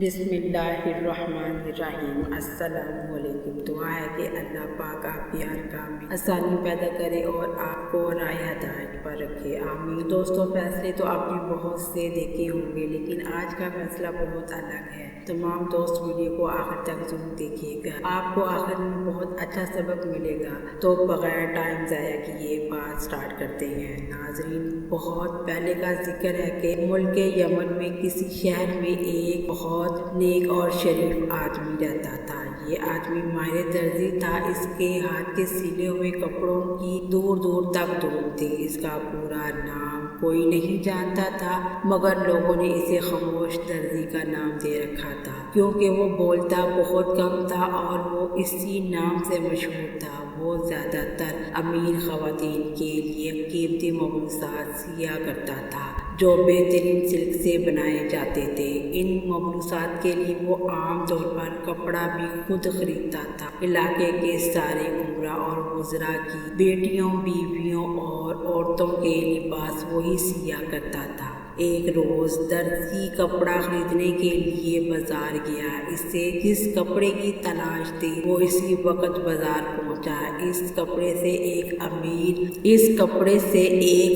बिस्मिल्लाहिर्रहमानिर्रहीम। अस्सलामु अलैकुम। दुआ है कि अल्लाह पाक आपकी हर काम में आसानी पैदा करे और आपको राह हदायत पर रखे, आमीन। दोस्तों, फैसले तो आपने बहुत से देखे होंगे, लेकिन आज का फैसला बहुत अलग है। तमाम दोस्त वीडियो को आखिर तक जरूर देखिएगा, आपको आखिर में बहुत अच्छा सबक मिलेगा। तो बगैर टाइम ज़ाया किए बात स्टार्ट करते हैं। नाजरीन, बहुत पहले का जिक्र है कि मुल्क यमन में किसी शहर में एक बहुत नेक और शरीफ आदमी रहता था। ये आदमी माहिर दर्जी था। इसके हाथ के सिले हुए कपड़ों की दूर दूर तक धूम थी। इसका पूरा नाम कोई नहीं जानता था, मगर लोगों ने इसे खामोश दर्जी का नाम दे रखा था, क्योंकि वो बोलता बहुत कम था और वो इसी नाम से मशहूर था। वो ज़्यादातर अमीर ख़वातीन के लिए कीमती मबलूसात सिया करता था, जो बेहतरीन सिल्क से बनाए जाते थे। इन मबलूसात के लिए वो आम तौर पर कपड़ा भी खुद खरीदता था। इलाके के सारे उमरा और वज़रा की बेटियों, बीवियों और औरतों के लिबास वही सिया करता था। एक रोज़ दर्जी कपड़ा खरीदने के लिए बाजार गया। इसे जिस कपड़े की तलाश थी वो इसी वक्त बाजार पहुंचा। इस कपड़े से एक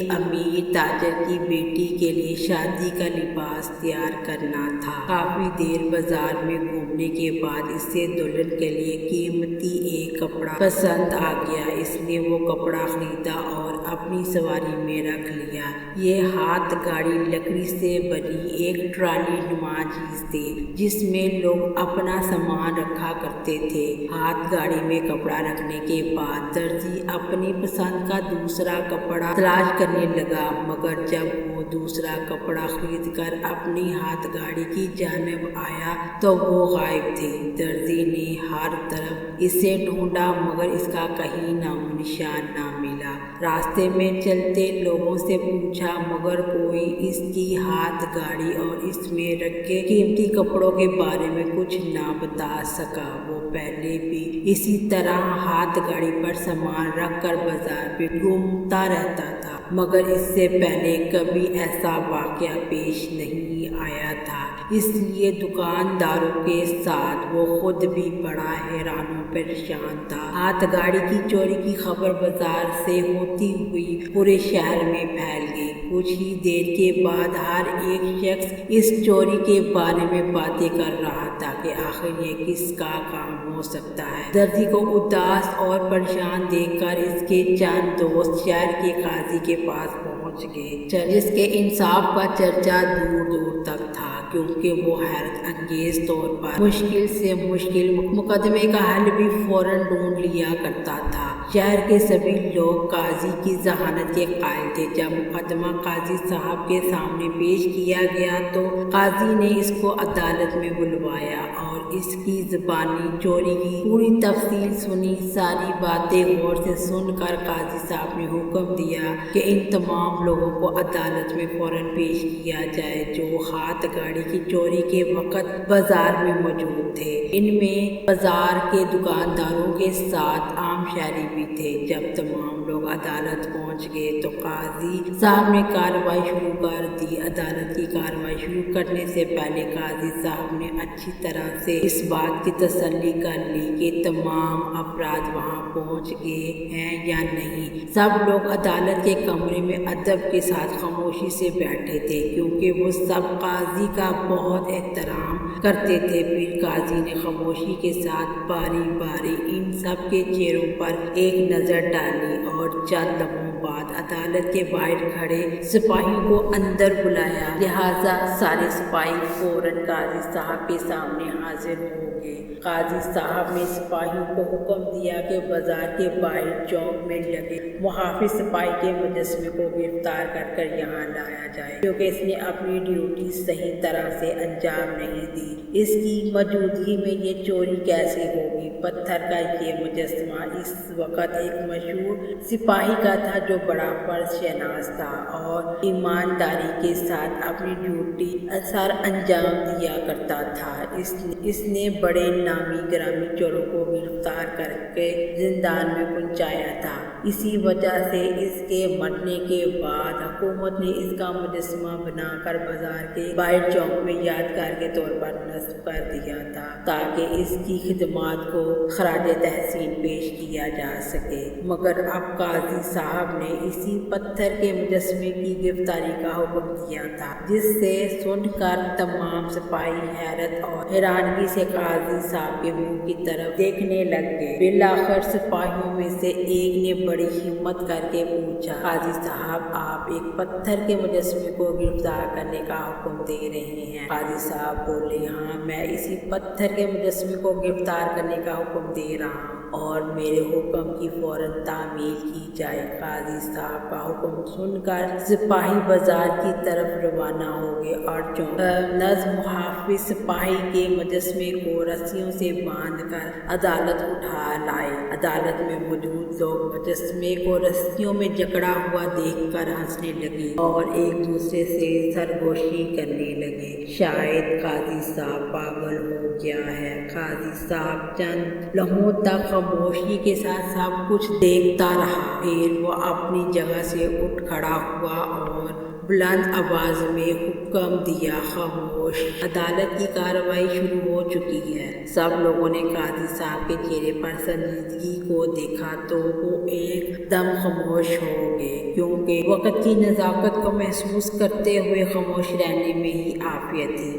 अमीर ताजर की बेटी के लिए शादी का लिबास तैयार करना था। काफी देर बाजार में घूमने के बाद इसे दुल्हन के लिए कीमती एक कपड़ा पसंद आ गया। इसने वो कपड़ा खरीदा और अपनी सवारी में रख लिया। ये हाथ गाड़ी लकड़ी से बनी एक ट्राली नुमा चीज थी, जिसमें लोग अपना सामान रखा करते थे। हाथ गाड़ी में कपड़ा रखने के बाद दर्जी अपनी पसंद का दूसरा कपड़ा तलाश करने लगा, मगर जब वो दूसरा कपड़ा खरीद कर अपनी हाथ गाड़ी की जानिब आया तो वो गायब थे। दर्जी ने हर तरफ इसे ढूंढा, मगर इसका कहीं नामो निशान ना मिला। रास्ते में चलते लोगों से पूछा, मगर कोई इसकी हाथ गाड़ी और इसमें रखे कीमती कपड़ों के बारे में कुछ ना बता सका। वो पहले भी इसी तरह हाथ गाड़ी पर सामान रख कर बाजार पे घूमता रहता था, मगर इससे पहले कभी ऐसा वाकया पेश नहीं आया था। इसलिए दुकानदारों के साथ वो खुद भी बड़ा हैरान और परेशान था। हाथ गाड़ी की चोरी की खबर बाजार से होती हुई पूरे शहर में फैल गई। कुछ ही देर के बाद हर एक शख्स इस चोरी के बारे में बातें कर रहा था कि आखिर ये किसका काम हो सकता है। दर्जी को उदास और परेशान देखकर इसके चंद दोस्त शहर के काजी के पास पहुंच गए, जिसके इंसाफ का चर्चा दूर दूर तक था, क्योंकि वो हैरत अंगेज तौर पर मुश्किल से मुश्किल मुकदमे का हल भी फौरन ढूंढ लिया करता था। शहर के सभी लोग काजी की जहानत के कायल थे। जब मुकदमा काजी साहब के सामने पेश किया गया तो काजी ने इसको अदालत में बुलवाया और इसकी ज़बानी चोरी की पूरी तफसील सुनी। सारी बातें गौर से सुनकर काजी साहब ने हुक्म दिया कि इन तमाम लोगों को अदालत में फौरन पेश किया जाए, जो हाथ गाड़ी की चोरी के वक्त बाजार में मौजूद थे। इनमें बाजार के दुकानदारों के साथ आम शहरी भी थे। जब तमाम लोग अदालत पहुंच गए तो काजी साहब ने कार्रवाई शुरू कर दी। अदालत की कार्रवाई शुरू करने से पहले काजी साहब ने अच्छी तरह से इस बात की तसल्ली कर ली कि तमाम अपराध वहां पहुंच गए हैं या नहीं। सब लोग अदालत के कमरे में अदब के साथ खामोशी से बैठे थे, क्योंकि वो सब काजी का बहुत एहतराम करते थे। फिर काजी ने खामोशी के साथ बारी बारी इन सब के चेहरों पर एक नज़र डाली और चंद लम्हों बाद अदालत के बाहर खड़े सिपाही को अंदर बुलाया। लिहाजा सारे सिपाही फौरन काजी साहब के सामने हाजिर हो गए। काजी साहब ने सिपाहियों को हुक्म दिया कि बाजार के बाहर चौक में लगे मुहाफिज सिपाही के मुजस्मे को गिरफ्तार कर यहाँ लाया जाए, क्योंकि इसने अपनी ड्यूटी सही तरह से अंजाम नहीं दी। इसकी मौजूदगी में ये चोरी कैसे होगी? पत्थर का ये मुजस्मा इस वक्त एक मशहूर सिपाही का था, जो बड़ा फर्ज शनास था और ईमानदारी के साथ अपनी ड्यूटी असर अंजाम दिया करता था। इसने बड़े नामी ग्रामी चोरों को गिरफ्तार करके जिंदान में पहुंचाया था। इसी वजह से इसके मरने के बाद हुकूमत ने इसका मुजस्समा बनाकर बाजार के बाहर चौक में यादगार के तौर पर नस्ब कर दिया था, ताकि इसकी खिदमात को खराज तहसीन पेश किया जा सके। मगर अब काजी साहब ने इसी पत्थर के मुजस्समे की गिरफ्तारी का हुक्म दिया था, जिससे सुनकर तमाम सिपाही हैरत और हैरानगी से काजी साहब के मुंह की तरफ देखने लग गए। बिलाखिर सिपाहियों में से एक ने बड़ी हिम्मत करके पूछा, काजी साहब, आप एक पत्थर के मुजस्समे को गिरफ्तार करने का हुक्म दे रहे हैं? काजी साहब बोले, हाँ, मैं इसी पत्थर के मुजस्समे को गिरफ्तार करने का हुक्म दे रहा हूँ और मेरे हुक्म की फौरन तामील की जाए। काजी साहब का हुक्म सुनकर सिपाही बाजार की तरफ रवाना हो गए और नज़्म मुहाफिज सिपाही के मुजस्समे को रस्सियों से बांधकर अदालत उठा लाए। अदालत में मौजूद लोग मुजस्समे को रस्सियों में जकड़ा हुआ देखकर हंसने लगे और एक दूसरे से सरगोशी करने लगे। शायद काजी साहब पागल हो गया है। काजी साहब चंद लम्हों तक खामोशी के साथ सब कुछ देखता रहा। फिर वो अपनी जगह से उठ खड़ा हुआ और बुलंद आवाज में हुक्म दिया, खामोश। अदालत की कार्रवाई शुरू हो चुकी है। सब लोगों ने काजी साहब के चेहरे पर संजीदगी को देखा तो वो एकदम खामोश हो गए, क्योंकि वक्त की नज़ाकत को महसूस करते हुए खामोश रहने में ही आफियत थी।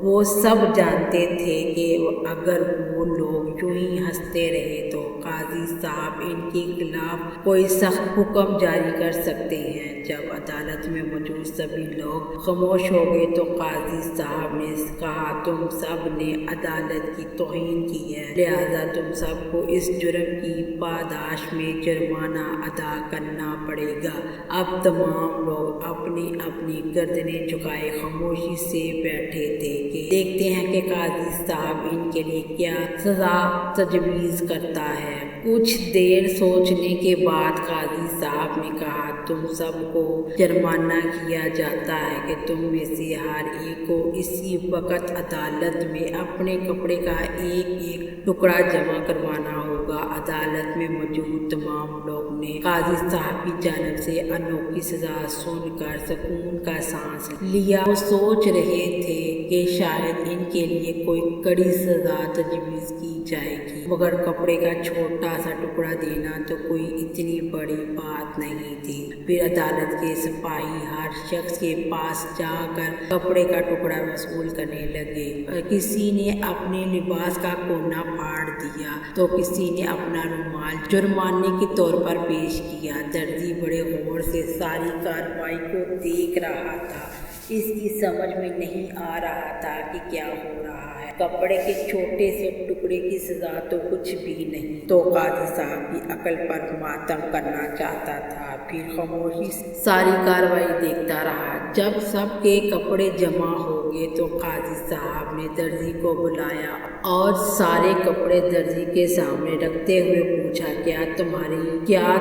वो सब जानते थे कि अगर वो लोग यूं ही हंसते रहे तो काजी साहब इनके खिलाफ कोई सख्त हुक्म जारी कर सकते हैं। जब अदालत में मौजूद सभी लोग खामोश हो गए तो काजी साहब ने कहा, तुम सब ने अदालत की तौहीन की है, लिहाजा तुम सबको इस जुर्म की पादाश में जुर्माना अदा करना पड़ेगा। अब तमाम लोग अपनी अपनी गर्दनें झुकाए खामोशी से बैठे थे कि देखते हैं कि काजी साहब इनके लिए क्या सजा तजवीज़ करता है। कुछ देर सोचने के बाद काजी साहब ने कहा, तुम सबको जुर्माना किया जाता है कि तुम में से हर एक को इसी वक्त अदालत में अपने कपड़े का एक एक टुकड़ा जमा करवाना होगा। अदालत में मौजूद तमाम लोग ने काजी साहब की जानिब से अनोखी सजा सुनकर सुकून का सांस लिया। वो सोच रहे थे कि शायद इनके लिए कोई कड़ी सजा तजवीज़ की जाएगी, मगर कपड़े का छोटा सा टुकड़ा देना तो कोई इतनी बड़ी बात नहीं थी। फिर अदालत के सिपाही हर शख्स के पास जाकर कपड़े का टुकड़ा वसूल करने लगे। किसी ने अपने लिबास का कोना फाड़ दिया तो किसी ने अपना रुमाल जुर्माने के तौर पर पेश किया। दर्जी बड़े गौर से सारी कार्रवाई को देख रहा था। इसकी समझ में नहीं आ रहा था कि क्या हो रहा है। कपड़े के छोटे से टुकड़े की सजा तो कुछ भी नहीं, तो काजी साहब की अकल पर मातम करना चाहता था। फिर खामोशी से सारी कार्रवाई देखता रहा। जब सबके कपड़े जमा हो गए तो काजी साहब ने दर्जी को बुलाया और सारे कपड़े दर्जी के सामने रखते हुए पूछा, क्या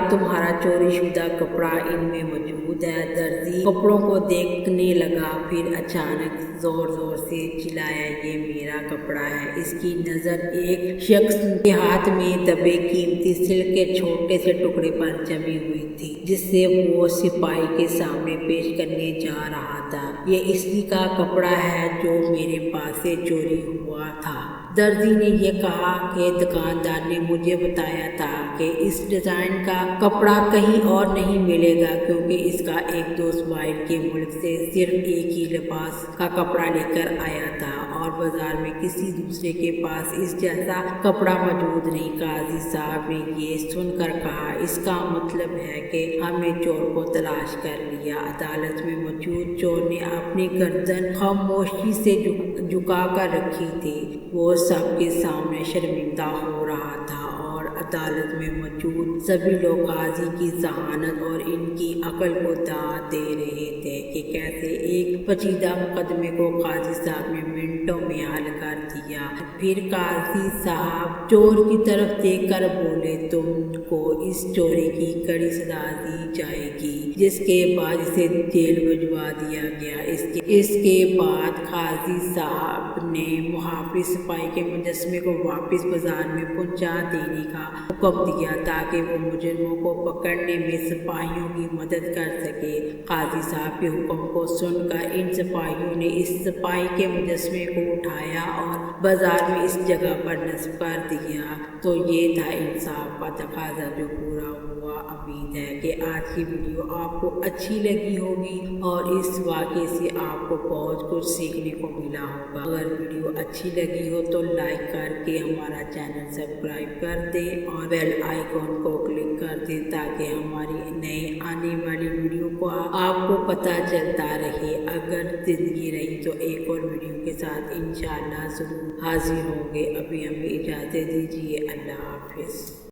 तुम्हारा चोरीशुदा कपड़ा इनमें मौजूद है? दर्जी कपड़ों को देखने लगा, फिर अचानक जोर जोर से चिल्लाया, ये मेरा कपड़ा है। इसकी नज़र एक शख्स के हाथ में दबे कीमती सिल्क के छोटे से टुकड़े पर जमी हुई थी, जिससे वो सिपाही के सामने पेश करने जा रहा था। ये इसी का कपड़ा है जो मेरे पास से चोरी हुआ था। दर्जी ने यह कहा कि दुकानदार ने मुझे बताया था कि इस डिज़ाइन का कपड़ा कहीं और नहीं मिलेगा, क्योंकि इसका एक दोस्त बाहर के मुल्क से सिर्फ एक ही लिबास का कपड़ा लेकर आया था और बाजार में किसी दूसरे के पास इस जैसा कपड़ा मौजूद नहीं। काजी साहब ने ये सुनकर कहा, इसका मतलब है कि हमने चोर को तलाश कर लिया। अदालत में मौजूद चोर ने अपनी गर्दन खामोशी से झुका कर रखी थी। वो सबके सामने शर्मिंदा हो रहा था और عدالت میں موجود سبھی لوگ قاضی کی ذہانت اور ان کی عقل کو داد دے رہے تھے کہ کیسے ایک پیچیدہ مقدمے کو قاضی صاحب نے منٹوں میں حل کر دیا۔ پھر قاضی صاحب چور کی طرف دیکھ کر بولے، تم کو اس چوری کی کڑی سزا دی جائے گی، جس کے بعد اسے جیل بھجوا دیا گیا۔ اس کے بعد قاضی صاحب نے محافظ سپاہی کے مجسمے کو واپس بازار میں پہنچا دینے کا حکم دیا تاکہ وہ مجرموں کو پکڑنے میں سپاہیوں کی مدد کر سکے۔ قاضی صاحب کے حکم کو سن کر ان سپاہیوں نے اس سپاہی کے مجسمے کو اٹھایا اور بازار میں اس جگہ پر نصب کر دیا۔ تو یہ تھا انصاف کا تقاضا جو پورا ہوا۔ امید ہے کہ آج کی ویڈیو آپ کو اچھی لگی ہوگی اور اس واقعے سے آپ کو بہت کچھ سیکھنے کو ملا ہوگا۔ اگر ویڈیو اچھی لگی ہو تو لائک کر کے ہمارا چینل سبسکرائب کر دیں اور بیل آئیکن کو کلک کر دیں تاکہ ہماری نئے آنے والی ویڈیو کو آپ کو پتہ چلتا رہے۔ اگر زندگی رہی تو ایک اور ویڈیو کے ساتھ انشاءاللہ ضرور حاضر ہوں گے۔ ابھی ہمیں اجازت دیجیے۔ اللہ حافظ۔